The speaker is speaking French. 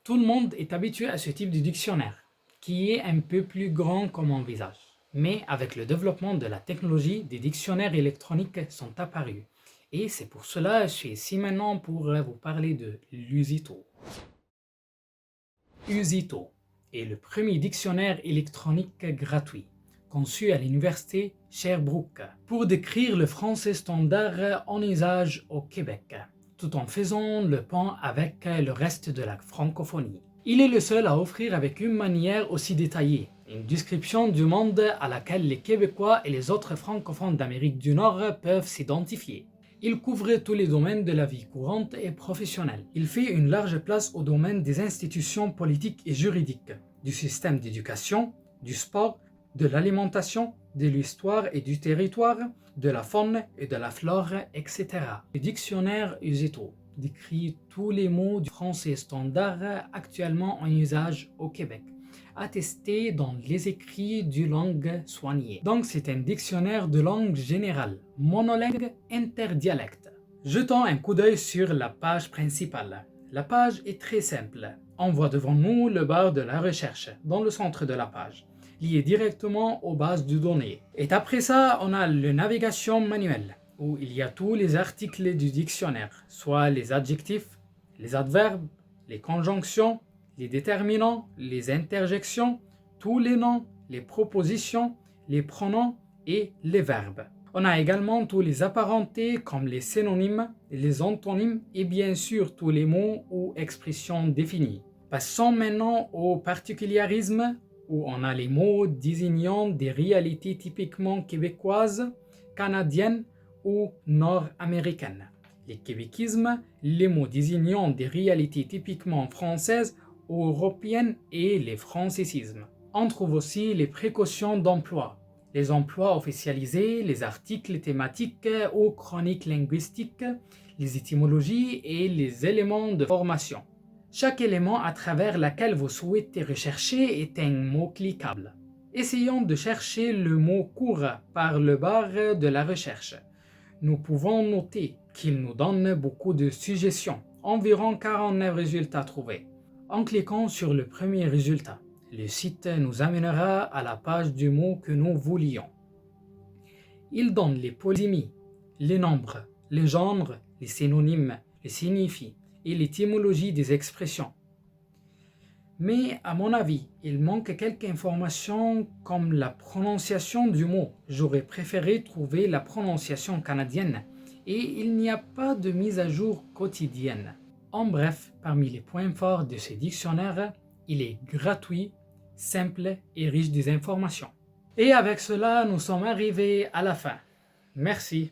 Tout le monde est habitué à ce type de dictionnaire, qui est un peu plus grand comme on envisage. Mais avec le développement de la technologie, des dictionnaires électroniques sont apparus. Et c'est pour cela que je suis ici maintenant pour vous parler de l'Usito. Usito est le premier dictionnaire électronique gratuit, conçu à l'université Sherbrooke, pour décrire le français standard en usage au Québec, tout en faisant le pont avec le reste de la francophonie. Il est le seul à offrir avec une manière aussi détaillée une description du monde à laquelle les Québécois et les autres francophones d'Amérique du Nord peuvent s'identifier. Il couvre tous les domaines de la vie courante et professionnelle. Il fait une large place au domaine des institutions politiques et juridiques, du système d'éducation, du sport, de l'alimentation, de l'histoire et du territoire, de la faune et de la flore, etc. Le dictionnaire Usito décrit tous les mots du français standard actuellement en usage au Québec, attesté dans les écrits du langue soignée. Donc c'est un dictionnaire de langue générale, monolingue, interdialecte. Jetons un coup d'œil sur la page principale. La page est très simple. On voit devant nous le barre de la recherche, dans le centre de la page, lié directement aux bases de données. Et après ça, on a la navigation manuelle, où il y a tous les articles du dictionnaire, soit les adjectifs, les adverbes, les conjonctions, les déterminants, les interjections, tous les noms, les propositions, les pronoms et les verbes. On a également tous les apparentés comme les synonymes, les antonymes et bien sûr tous les mots ou expressions définis. Passons maintenant au particularisme où on a les mots désignant des réalités typiquement québécoises, canadiennes ou nord-américaines. Les québéquismes, les mots désignant des réalités typiquement françaises ou européennes et les francisismes. On trouve aussi les précautions d'emploi, les emplois officialisés, les articles thématiques ou chroniques linguistiques, les étymologies et les éléments de formation. Chaque élément à travers lequel vous souhaitez rechercher est un mot cliquable. Essayons de chercher le mot court par le barre de la recherche. Nous pouvons noter qu'il nous donne beaucoup de suggestions, environ 49 résultats trouvés. En cliquant sur le premier résultat, le site nous amènera à la page du mot que nous voulions. Il donne les polysémies, les nombres, les genres, les synonymes, les signifiés et l'étymologie des expressions. Mais à mon avis, il manque quelques informations comme la prononciation du mot. J'aurais préféré trouver la prononciation canadienne et il n'y a pas de mise à jour quotidienne. En bref, parmi les points forts de ce dictionnaire, il est gratuit, simple et riche des informations. Et avec cela, nous sommes arrivés à la fin. Merci.